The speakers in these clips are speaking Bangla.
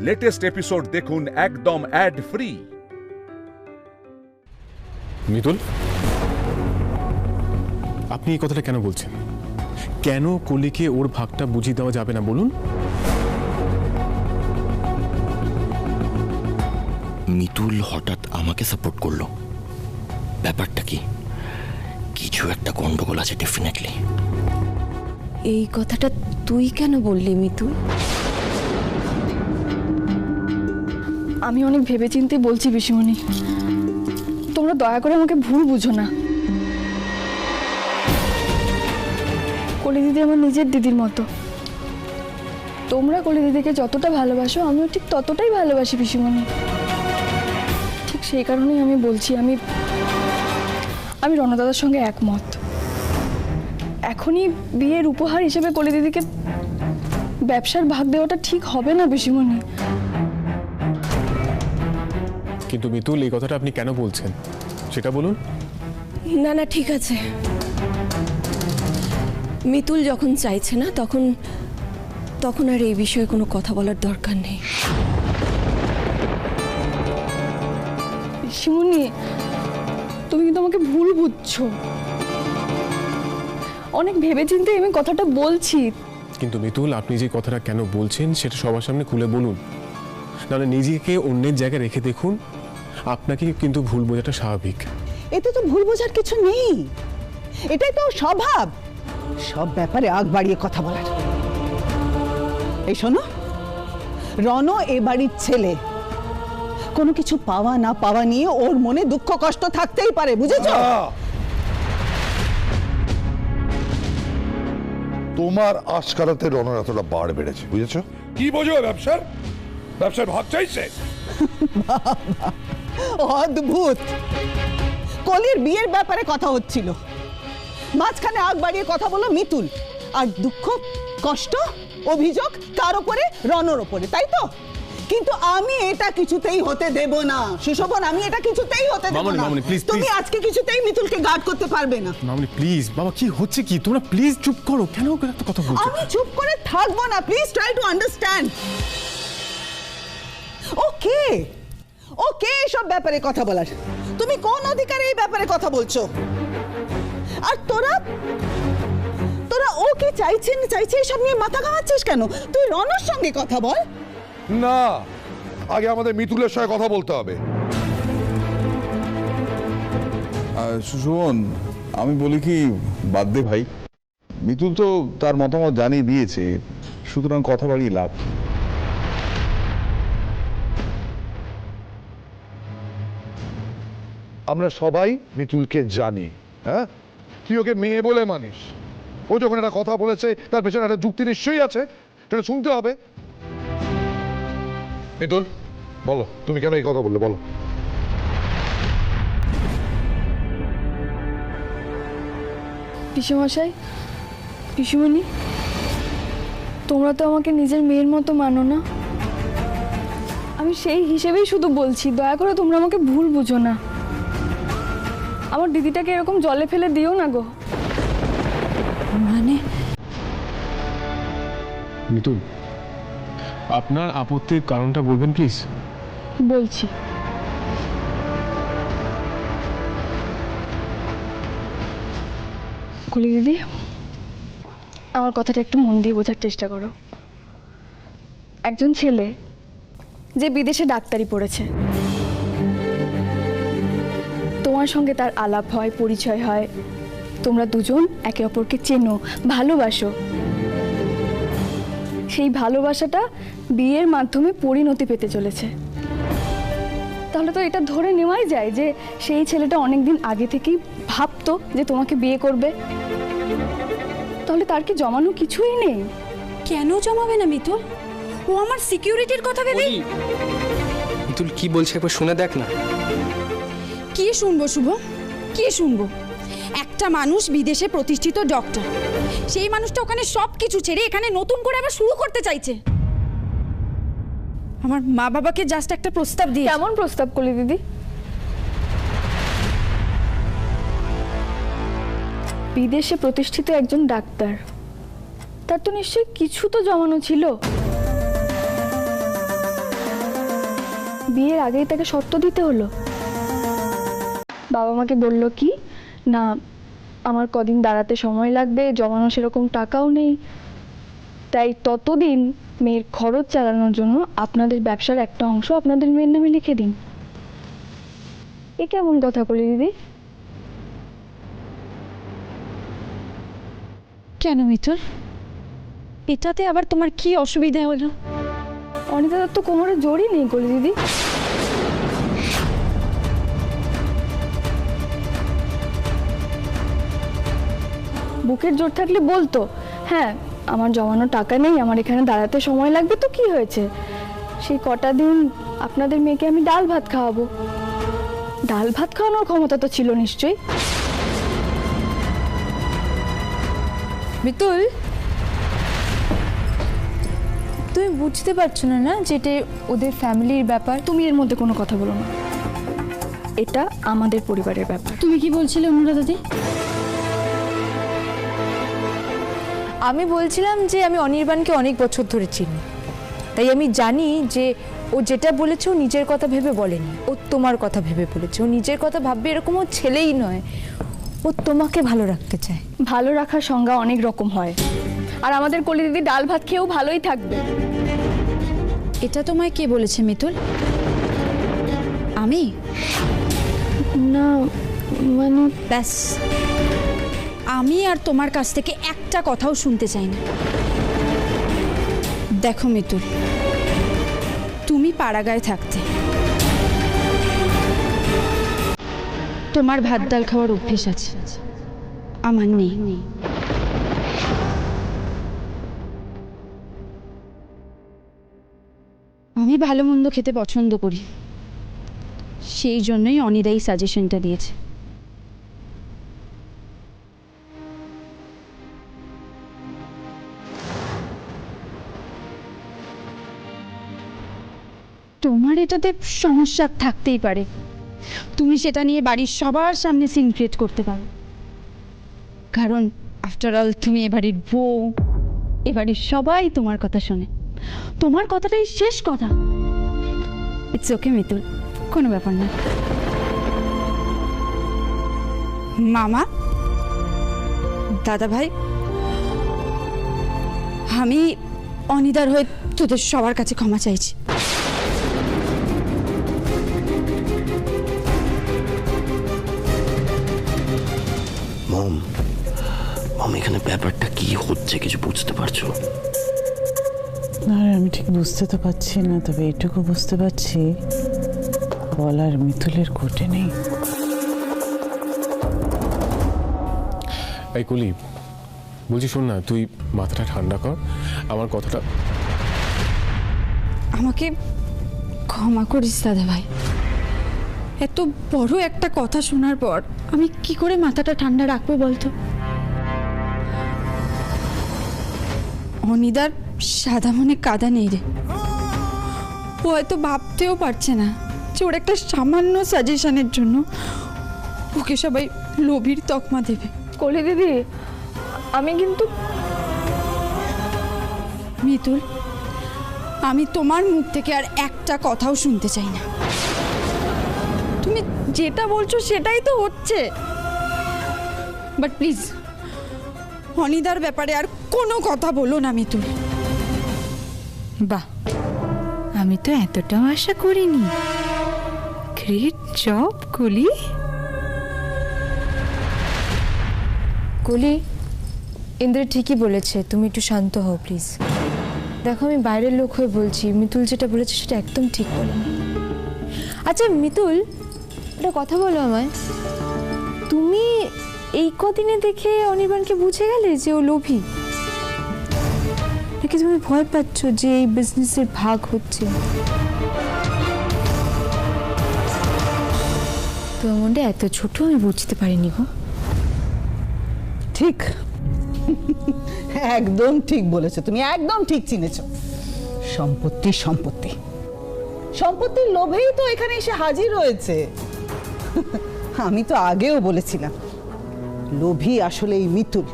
লেটেস্ট এপিসোড দেখুন একদম অ্যাড ফ্রি। মিতুল, আপনি এই কথাটা কেন বলছেন? কেন কলিকে ওর ভাগটা বুঝিয়ে দেওয়া যাবে না বলুন? মিতুল হঠাৎ আমাকে সাপোর্ট করলো, ব্যাপারটা কি? কিছু একটা গন্ডগোল আছে ডেফিনেটলি। এই কথাটা তুই কেন বললি মিতুল? আমি অনেক ভেবেচিন্তে বলছি পিসিমণি, তোমরা দয়া করে আমাকে ভুল বুঝো না। কলি দিদি আমার নিজের দিদির মতো। তোমরা কলি দিদিকে যতটা ভালোবাসো আমিও ঠিক ততটাই ভালোবাসি পিসিমণি। ঠিক সেই কারণেই আমি বলছি, আমি রণদাদার সঙ্গে একমত। এখনই বিয়ের উপহার হিসেবে কলি দিদিকে ব্যবসার ভাগ দেওয়াটা ঠিক হবে না পিসিমণি। কিন্তু মিতুল, এই কথাটা আপনি কেন বলছেন সেটা বলুন। না না, ঠিক আছে। মিতুল যখন চাইছে না তখন আর এই বিষয়ে কোনো কথা বলার দরকার নেই। পিসিমণি, তুমি কিন্তু আমাকে ভুল বুঝছো। অনেক ভেবেচিন্তে আমি কথাটা বলছি। কিন্তু মিতুল, আপনি যে কথাটা কেন বলছেন সেটা সবার সামনে খুলে বলুন, নাহলে নিজেকে অন্যের জায়গায় রেখে দেখুন। আপনাকে কিন্তু ভুল বোঝাটা স্বাভাবিক। এতে তো ভুল বোঝার কিছু নেই, এটাই তো স্বভাব, সব ব্যাপারে আগ বাড়িয়ে কথা বলার। এই শোনো, রণ এ বাড়ির ছেলে, কোনো কিছু পাওয়া না পাওয়া নিয়ে ওর মনে দুঃখ কষ্ট থাকতেই পারে, বুঝেছো? তোমার আশকারাতে রণর এতটা বাড় বেড়েছে, বুঝেছো? কি বোঝো ব্যবসার ভাগ চাইছে? অদ্ভুত। কলির বিয়ের ব্যাপারে কথা হচ্ছিল, মাঝখানে আগ বাড়িয়ে কথা বলো মিতুল, আর দুঃখ কষ্ট অভিযোগ কার ওপরে? রণর ওপরে, তাই তো? কিন্তু আমি এটা কিছুতেই হতে দেব না সুশোভন, আমি এটা কিছুতেই হতে দেব না। তুমি আজকে কিছুতেই মিতুলকে গার্ড করতে পারবে না। মামনি প্লিজ, বাবা কি হচ্ছে কি? তোমরা প্লিজ চুপ করো। কেন এত কথা বলছো? আমি চুপ করে থাকবো না, প্লিজ ট্রাই টু আন্ডারস্ট্যান্ড। ওকে ওকে, এসব ব্যাপারে কথা বলার তুমি কোন অধিকারে এই ব্যাপারে কথা বলছো? আর তোরা ওকে চাইছে এসব নিয়ে মাথা ঘামাচ্ছিস কেন? তুই রণর সঙ্গে কথা বল না, আগে আমাদের মিতুলের সঙ্গে কথা বলতে হবে। সুশোভন, আমি বলি কি, বাদ দে ভাই। মিতুল তো তার মতামত জানিয়ে দিয়েছে, সুতরাং কথা বাড়িয়ে লাভ। আমরা সবাই মিতুলকে জানি, হ্যাঁ? তুই ওকে মেয়ে বলে মানিস, ও যখন একটা কথা বলেছে তার পেছনে একটা যুক্তি নিশ্চয়ই আছে, সেটা শুনতে হবে। মিতুল, বলো তুমি কেন এই কথা বললে, বলো। পিসেমশাই, পিসিমণি, তোমরা তো আমাকে নিজের মেয়ের মতো মানো না। আমি সেই হিসেবেই শুধু বলছি, দয়া করে তোমরা আমাকে ভুল বুঝো না। আমার দিদিটাকে এরকম জলে ফেলে দিও না গো। মানে মিতুল, আপনার আপত্তির কারণটা বলবেন প্লিজ। বলছি, কলি দিদি, আমার কথাটা একটু মন দিয়ে বোঝার চেষ্টা করো। একজন ছেলে যে বিদেশে ডাক্তারি পড়েছে, তোমার সঙ্গে তার আলাপ হয়, পরিচয় হয়, তোমরা দুজন একে অপরকে চেনো, ভালোবাসো। সেই ভালোবাসাটা বিয়ের মাধ্যমে পরিণতি পেতে চলেছে। তাহলে তো এটা ধরে নেওয়াই যায় যে সেই ছেলেটা অনেকদিন আগে থেকেই ভাবতো যে তোমাকে বিয়ে করবে। তাহলে তার কি জমানো কিছুই নেই? কেন জমাবে না মিতুল? ও আমার সিকিউরিটির কথা ভেবে। মিতুল কি বলছে একবার শুনে দেখ না। কি শুনবো শুভ, কি শুনবো? একটা মানুষ বিদেশে প্রতিষ্ঠিত ডক্টর, সেই মানুষটা ওখানে সবকিছু ছেড়ে এখানে নতুন করে আবার শুরু করতে চাইছে। আমার মা বাবাকে জাস্ট একটা প্রস্তাব দিয়ে। কেমন প্রস্তাব করলি দিদি? বিদেশে প্রতিষ্ঠিত একজন ডাক্তার, তার তো নিশ্চয়ই কিছু তো জমানো ছিল। বিয়ের আগেই তাকে শর্ত দিতে হলো? বাবা আমাকে বললো কি না, আমার কদিন দাঁড়াতে সময় লাগবে, জমানো সেরকম টাকাও নেই, তাই ততদিন মেয়ের খরচ চালানোর জন্য আপনাদের ব্যবসার একটা অংশ আপনাদের মেয়ের নামে লিখে দিন। এ কেমন কথা বলি দিদি? কেন মিতুল, এটাতে আবার তোমার কি অসুবিধা হলো? অনিতার তো কোমরে জোরই নেই কলি দিদি। বুকের জোর থাকলে বলতো হ্যাঁ আমার জমানো টাকা নেই, আমার এখানে দাঁড়াতে সময় লাগবে, তো কি হয়েছে, সেই কটা দিন আপনাদের মেয়েকে আমি ডাল ভাত খাওয়াবো। ডাল ভাত খাওয়ানোর ক্ষমতা তো ছিল নিশ্চয়ই। মিতুল, তুমি বুঝতে পারছো না যেটা ওদের ফ্যামিলির ব্যাপার? তুমি এর মধ্যে কোনো কথা বলো না, এটা আমাদের পরিবারের ব্যাপার। তুমি কি বলছিলে অনুরাধা দি? আমি বলছিলাম যে আমি অনির্বাণকে অনেক বছর ধরে চিনি, তাই আমি জানি যে ও যেটা বলেছে ও নিজের কথা ভেবে বলেনি, ও তোমার কথা ভেবে বলেছে। ও নিজের কথা ভাববে এরকম ও ছেলেই নয়, ও তোমাকে ভালো রাখতে চায়। ভালো রাখার সংজ্ঞা অনেক রকম হয়, আর আমাদের কলি দিদি ডাল ভাত খেয়েও ভালোই থাকবে। এটা তোমায় কে বলেছে মিতুল? আমি না মানে ব্যাস, আমি আর তোমার কাছ থেকে একটা কথাও শুনতে চাই না। দেখো মিতুল, তুমি পাড়াগায় থাকতে তোমার ভাত ডাল খাওয়ার অভ্যেস আছে, আমার নেই। আমি ভালো মন্দ খেতে পছন্দ করি, সেই জন্যই অনিদাই সাজেশনটা দিয়েছে। তোমার এটাতে সমস্যা থাকতেই পারে, তুমি সেটা নিয়ে বাড়ির সবার সামনে সিন ক্রিয়েট করতে পারো, কারণ আফটার অল তুমি এবাড়ির বউ, এবাড়ির সবাই তোমার কথা শোনে, তোমার কথাটাই শেষ কথা। ইটস ওকে মিতুল, কোনো ব্যাপার না। মামা, দাদা ভাই, আমি অনিদার হয়ে তোদের সবার কাছে ক্ষমা চাইছি। মম, এখানে ব্যাপারটা কি হচ্ছে কিছু বুঝতে পারছো? না, আমি ঠিক বুঝতে তো পারছি না, তবে এটুকু বুঝতে পারছি বলার মিতুলের কোটে নেই। এই কলি, বলছি শোন না, তুই মাথাটা ঠান্ডা কর, আমার কথাটা। আমাকে ক্ষমা করিস দাদা ভাই, এত বড় একটা কথা শোনার পর আমি কি করে মাথাটা ঠান্ডা রাখবো বলতো? অনিদার সাদা মনে কাদা নেই রে, ও হয়তো ভাবতেও পারছে না যে ওর একটা সামান্য সাজেশনের জন্য ওকে সবাই লোভীর তকমা দেবে। কলি দিদি, আমি কিন্তু মিতুল, আমি তোমার মুখ থেকে আর একটা কথাও শুনতে চাই না। তুমি যেটা বলছো সেটাই তো হচ্ছে, বাট প্লিজ অনিদার ব্যাপারে আর কোনো কথা বলো না মিতুল। বাহ, আমি তো এতটাও আশা করিনি। গ্রেট জব কলি। কলি, ইন্দ্র ঠিকই বলেছে, তুমি একটু শান্ত হও প্লিজ। দেখো, আমি বাইরের লোক হয়ে বলছি, মিতুল যেটা বলেছে সেটা একদম ঠিক বলেনি। আচ্ছা মিতুল, একটা কথা বলো আমায়, তুমি এই কদিনে দেখে অনির্বাণকে বুঝে গেলে যে ও লোভী, নাকি তুমি ভয় পাচ্ছ যে এই বিজনেসের ভাগ হচ্ছে? তোমার মনটা এত ছোট আমি বুঝতে পারিনি গো। ঠিক, একদম ঠিক বলেছো তুমি, একদম ঠিক চিনেছ। সম্পত্তি সম্পত্তি সম্পত্তির লোভেই তো এখানে এসে হাজির হয়েছে। আমি তো আগেও বলেছিলাম, লোভী আসলে এই মিতুল,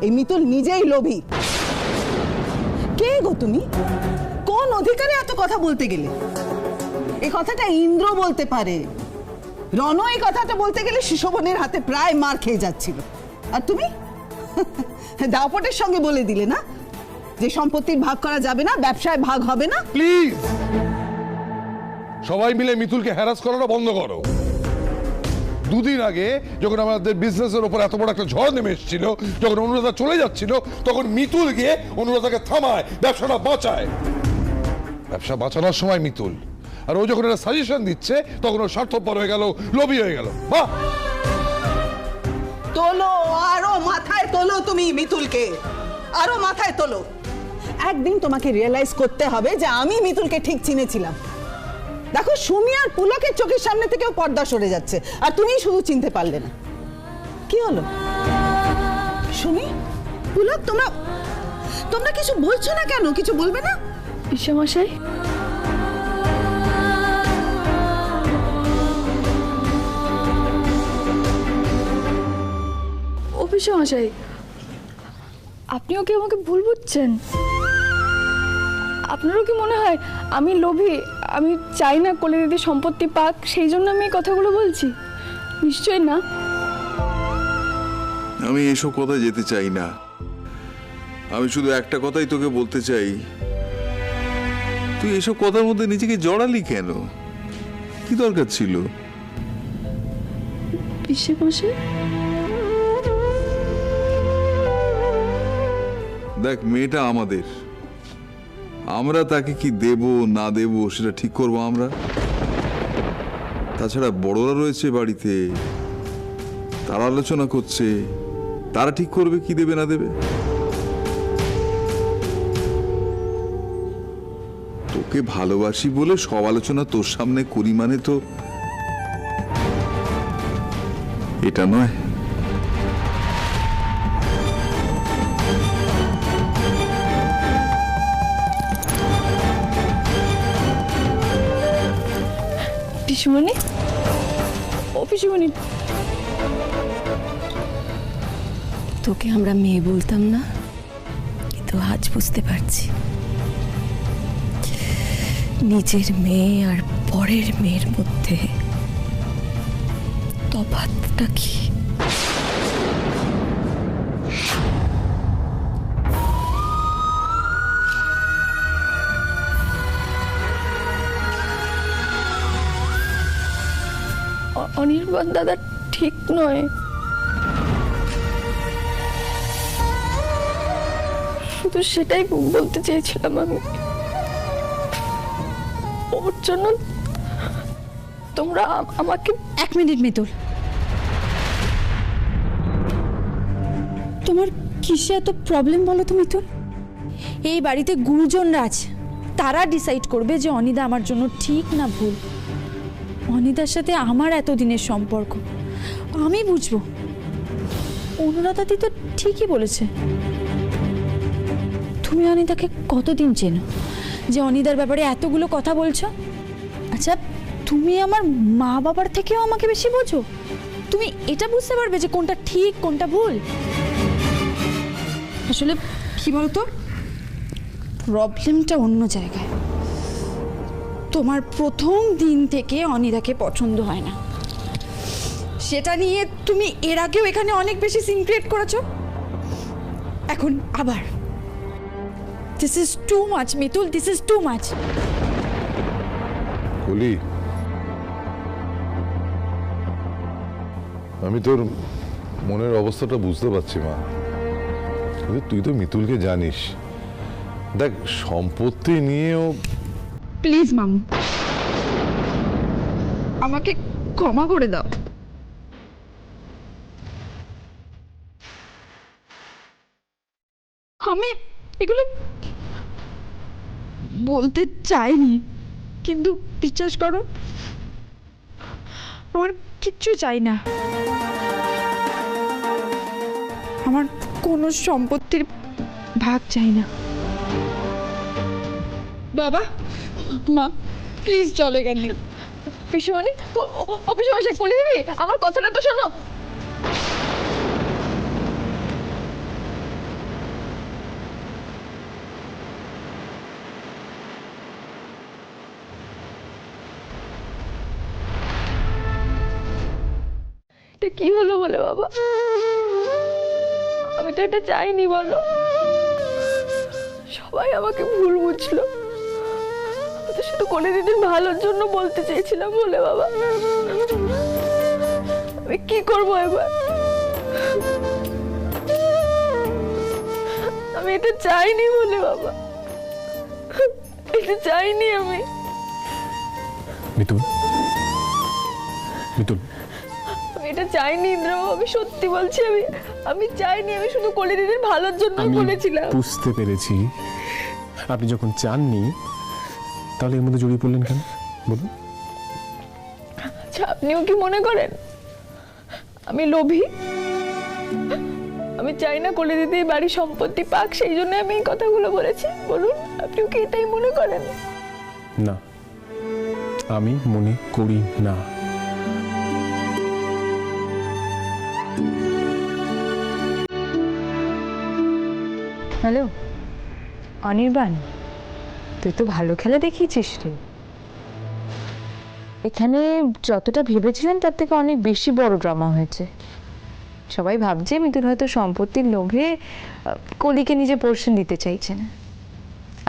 এই মিতুল নিজেই লোভী। কে গো তুমি? কোন অধিকারে এত কথা বলতে গেলে? এই কথাটা ইন্দ্র বলতে পারে। রণ এই কথাটা বলতে গেলে শিশোভনের হাতে প্রায় মার খেয়ে যাচ্ছিল, আর তুমি দাপটের সঙ্গে বলে দিলে না যে সম্পত্তির ভাগ করা যাবে না, ব্যবসায় ভাগ হবে না। প্লিজ সবাই মিলে মিতুলকে হ্যারাস করাটা বন্ধ করো। দুদিন আগে যখন আমাদের বিজনেসের উপর এত বড় একটা ঝড় নেমে এসেছিল, যখন অনুরাধা চলে যাচ্ছিল, তখন মিতুল গিয়ে অনুরাধাকে থামায়, ব্যবসাটা বাঁচায়। ব্যবসা বাঁচানোর সময় মিতুল, আর ও যখন একটা সাজেশন দিচ্ছে তখন ও স্বার্থপর হয়ে গেল, লোভী হয়ে গেল। বাহ, তোলো, আরো মাথায় তোলো তুমি মিতুলকে, আরো মাথায় তোলো। একদিন তোমাকে রিয়েলাইজ করতে হবে যে আমি মিতুলকে ঠিক চিনেছিলাম। দেখো সুমি আর পুলকের চোখের সামনে থেকেও পর্দা সরে যাচ্ছে, আর তুমি শুধু চিনতে পারলে না। কি হলো সুমি, পুলক, তোমরা কিছু বলছো না কেন? কিছু বলবে না? পিসেমশাই, ও পিসেমশাই, আপনিও কি আমাকে ভুল বুঝছেন? আপনারও কি মনে হয় আমি লোভী, আমি চাই না কলি দিদি সম্পত্তি পাক, সেই জন্য আমি এই কথাগুলো বলছি? নিশ্চয় না। আমি এসব কথায় যেতে চাই না। আমি শুধু একটা কথাই তোকে বলতে চাই, তুই এসব কথার মধ্যে নিজেকে জড়ালি কেন? কি দরকার ছিল? পিসেমশাই, দেখ, মেয়েটা আমাদের, আমরা তাকে কি দেব না দেব সেটা ঠিক করবো আমরা। তাছাড়া বড়রা রয়েছে বাড়িতে, তারা আলোচনা করছে, তারা ঠিক করবে কি দেবে না দেবে। তোকে ভালোবাসি বলে সব আলোচনা তোর সামনে করি মানে তো এটা নয়। পিসুমণি, ও পিসুমণি, তোকে আমরা মেয়ে বলতাম না, কিন্তু আজ বুঝতে পারছি নিজের মেয়ে আর পরের মেয়ের মধ্যে তফাৎটা কি। অনির্বাণ দাদা ঠিক নয়, শুধু সেটাই বলতে চেয়েছিলাম আমি। ওর জন্য তোমরা আমাকে। এক মিনিট মিতুল, তোমার কিসে এত প্রবলেম বলো তো মিতুল? এই বাড়িতে গুরুজনরা আছে, তারা ডিসাইড করবে যে অনিদা আমার জন্য ঠিক না ভুল। অনিদার সাথে আমার এতদিনের সম্পর্ক, আমি বুঝবো। অনুরাধাদি তো ঠিকই বলেছে। তুমি অনিদাকে কতদিন চেনো যে অনিদার ব্যাপারে এতগুলো কথা বলছো? আচ্ছা, তুমি আমার মা বাবার থেকেও আমাকে বেশি বোঝো। তুমি এটা বুঝতে পারবে যে কোনটা ঠিক কোনটা ভুল। আসলে কি বলতো, প্রবলেমটা অন্য জায়গায়। তোমার প্রথম দিন থেকে অনিদাকে পছন্দ হয় না, সেটা নিয়ে তুমি এর আগেও এখানে অনেক বেশি সিন ক্রিয়েট করেছো। এখন আবার this is too much Mitul, this is too much. বলি, আমি তোর মনের অবস্থাটা বুঝতে পারছি মা, কিন্তু তুই তো মিতুলকে জানিস। দেখ, সম্পত্তি নিয়েও প্লিজ মামু, আমাকে ক্ষমা করে দাও। আমি এগুলো বলতে চাইনি, কিন্তু বিশ্বাস করো আমার কিচ্ছু চাই না। আমার কোনো সম্পত্তির ভাগ চাই না। বাবা মা প্লিজ চলে গেল। পিসুমণি, ও পিসুমশাই, বলে দিবি আমার কথাটা তো শোনো। এটা কি হলো বলে বাবা? আমি তো এটা চাইনি বলো। সবাই আমাকে ভুল বুঝলো। আমি তো শুধু কোলে দিদির ভালোর জন্য বলতে চেয়েছিলাম বলে বাবা। আমি কি করবো এবার? আমি এটা চাইনি বলে বাবা, এটা চাইনি আমি। মিতুল, মিতুল, আমি এটা চাইনি ইন্দ্রবাবু, আমি সত্যি বলছি। আমি চাইনি, আমি শুধু কোলে দিদির ভালোর জন্য বলেছিলাম। বুঝতে পেরেছি। আপনি যখন চাননি তাহলে এর মধ্যে জড়িয়ে পড়লেন কেন বলুন? আচ্ছা, আপনিও কি মনে করেন আমি লোভী? আমি চাই না কোলে দিদি বাড়ি সম্পত্তি পাক, সেই জন্য আমি এই কথাগুলো বলেছি বলুন? আপনিও কি এটাই মনে করেন? না, আমি মনে করি না। হ্যালো অনির্বাণ, তুই তো ভালো খেলা দেখিয়েছিস রে। এখানে যতটা ভেবেছিলেন তার থেকে অনেক বেশি বড় ড্রামা হয়েছে। সবাই ভাবছে মিতুল হয়তো সম্পত্তির লোভে কলিকে নিজে পোর্শন দিতে চাইছে না,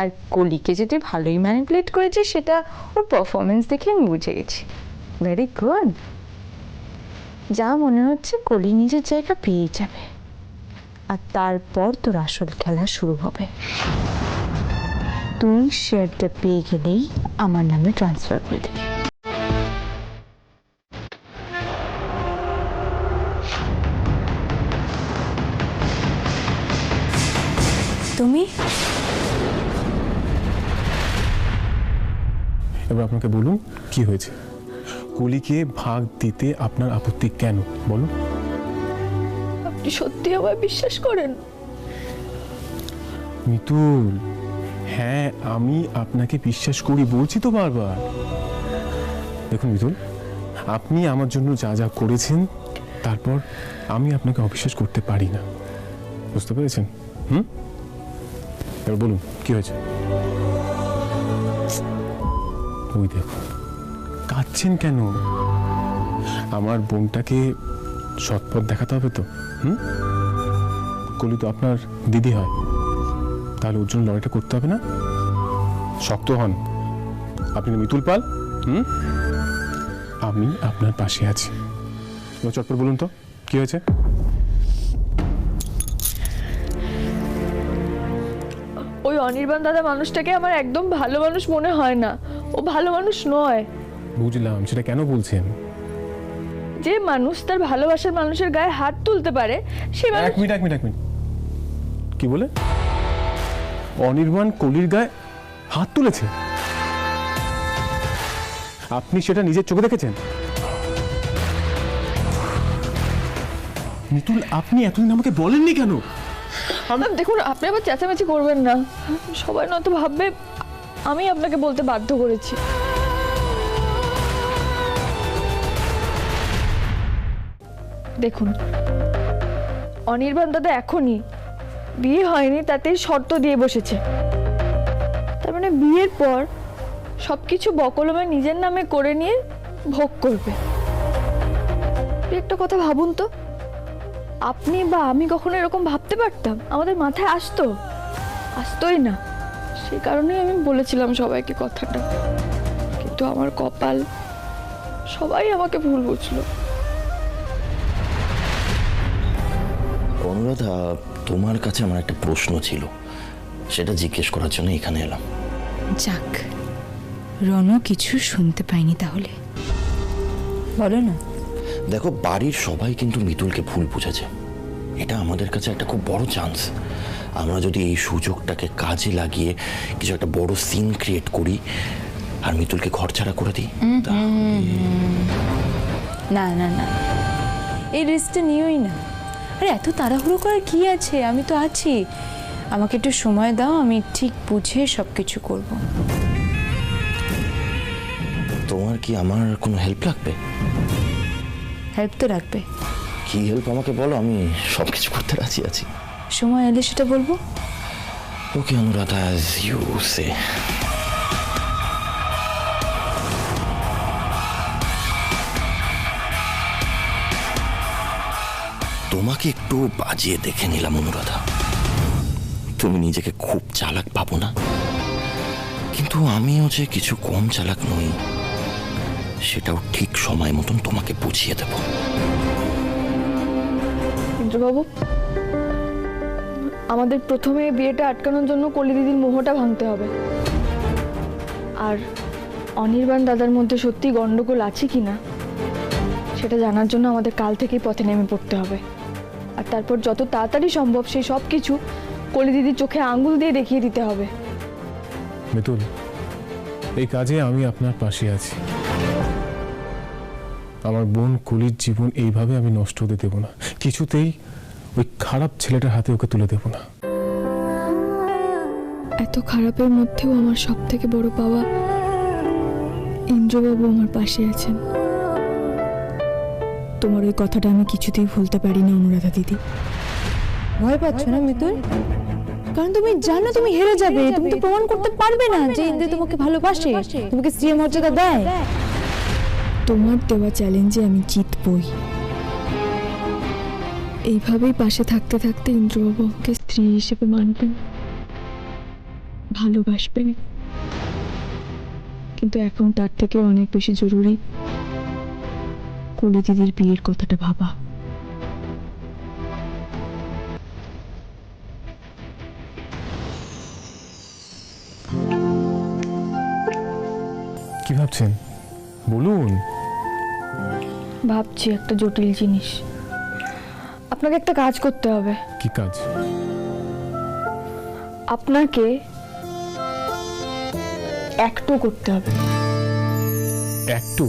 আর কলিকে যে তুই ভালোই ম্যানিপুলেট করেছিস সেটা ওর পারফরমেন্স দেখে আমি বুঝে গেছি। Very good. যা মনে হচ্ছে কলি নিজের জায়গা পেয়ে যাবে, আর তারপর তোর আসল খেলা শুরু হবে। তুই শেয়ারটা পেয়ে গেলেই আমার নামে ট্রান্সফার করে দিবি। তুমি এবার আপনাকে বলুন কি হয়েছে? কলিকে ভাগ দিতে আপনার আপত্তি কেন বলুন? আপনি সত্যি আমায় বিশ্বাস করেন? মিতুল, হ্যাঁ আমি আপনাকে বিশ্বাস করি, বলছি তো বারবার। দেখুন মিতুল, আপনি আমার জন্য যা যা করেছেন তারপর আমি আপনাকে অবিশ্বাস করতে পারি না, বুঝতে পেরেছেন? এবার বলুন কি হয়েছে? ওই দেখুন কাঁদছেন কেন? আমার বোনটাকে সৎপথ দেখাতে হবে তো। কলি তো আপনার দিদি হয়, তাহলে ওর জন্য লড়াইটা করতে হবে না? শক্ত হন। আপনি মিতুল পাল, আমি আপনার পাশে আছি। চটপট বলুন তো কি হয়েছে? ওই অনির্বাণ দাদা মানুষটাকে আমার একদম ভালো মানুষ মনে হয় না। ও ভালো মানুষ নয়। বুঝলাম, সেটা কেন বলছেন? যে মানুষ তার ভালোবাসার মানুষের গায়ে হাত তুলতে পারে সে এক মিনিট কি বলে? অনির্বাণ কলির গায়ে হাত তুলেছে? আপনি সেটা নিজের চোখে দেখেছেন? মিতুল, আপনি এতদিন আমাকে বলেননি কেন? দেখুন, আপনি আবার চেঁচামেচি করবেন না। সবাই নয়তো ভাববে আমি আপনাকে বলতে বাধ্য করেছি। দেখুন, অনির্বাণ দাদা এখনই বিয়ে হয়নি তাতে শর্ত দিয়ে বসেছে। তার মানে বিয়ের পর সবকিছু বকলমে নিজের নামে করে নিয়ে ভোগ করবে। একটা কথা ভাবুন তো, আপনি বা আমি কখনো এরকম ভাবতে পারতাম? আমাদের মাথায় আসতোই না। সেই কারণেই আমি বলেছিলাম সবাইকে কথাটা, কিন্তু আমার কপাল, সবাই আমাকে ভুল বুঝলো। অনুরাধা, তোমার কাছে আমার একটা প্রশ্ন ছিল, সেটা জিজ্ঞেস করার জন্য এখানে এলাম। যাক, রণ কিছু শুনতে পাইনি তাহলে, বলো না। দেখো, বাড়ির সবাই কিন্তু মিতুলকে ভুল বুঝেছে। এটা আমাদের কাছে একটা খুব বড় চান্স। আমরা যদি এই সুযোগটাকে কাজে লাগিয়ে কিছু একটা বড় সিন ক্রিয়েট করি আর মিতুলকে ঘরছাড়া করে দিই, না না না, এই রিস্কটা নিওই না। আরে এত তাড়াহুড়ো করার কি আছে? আমি তো আছি, আমাকে একটু সময় দাও, আমি ঠিক বুঝে সব কিছু করব। তোমার কি আমার কোনো হেল্প লাগবে? হেল্প তো লাগবে। কি হেল্প আমাকে বলো, আমি সব কিছু করতে রাজি আছি। সময় এলে সেটা বলবো। ওকে অনুরাধা, অ্যাজ ইউ সে। তোমাকে একটু বাজিয়ে দেখে নিলাম অনুরাধা। তুমি নিজেকে খুব চালাক ভাবো না, কিন্তু আমিও যে কিছু কম চালাক নই সেটাও ঠিক সময় মতন তোমাকে বুঝিয়ে দেব। ইন্দ্রবাবু, আমাদের প্রথমে বিয়েটা আটকানোর জন্য কলি দিদির মোহটা ভাঙতে হবে। আর অনির্বাণ দাদার মধ্যে সত্যি গন্ডগোল আছে কিনা সেটা জানার জন্য আমাদের কাল থেকেই পথে নেমে পড়তে হবে। আর তারপর যত তাড়াতাড়ি সম্ভব সেই সব কিছু কলি দিদির চোখে আঙ্গুল দিয়ে দেখিয়ে দিতে হবে। মিতুল, এই কাজে আমি আপনার পাশে আছি। আমার বোন কলির জীবন এইভাবে আমি নষ্ট হতে দেব না, কিছুতেই ওই খারাপ ছেলেটার হাতে ওকে তুলে দেব না। এত খারাপের মধ্যেও আমার সব থেকে বড় পাওয়া ইন্দ্রবাবু আমার পাশে আছেন। তোমার ওই কথাটা আমি কিছুতেই ভুলতে পারি না অনুরাধা দিদি। ভয় পাচ্ছ না মিতুল? কারণ তুমি জানো তুমি হেরে যাবে। তুমি তো প্রমাণ করতে পারবে না যে ইন্দ্র তোমাকে ভালোবাসে, তোমাকে স্ত্রীর মর্যাদা দেয়। তোমার দেওয়া চ্যালেঞ্জে আমি জিতবই। এইভাবেই পাশে থাকতে থাকতে ইন্দ্রবাবু আমাকে স্ত্রী হিসেবে মানবেন, ভালোবাসবেন। কিন্তু এখন তার থেকে অনেক বেশি জরুরি কলি দিদির বিয়ের কথাটা ভাবা। কি ভাবছেন বলুন? ভাবছি একটা জটিল জিনিস। আপনাকে একটা কাজ করতে হবে। কি কাজ? আপনাকে অ্যাক্টও করতে হবে। একটু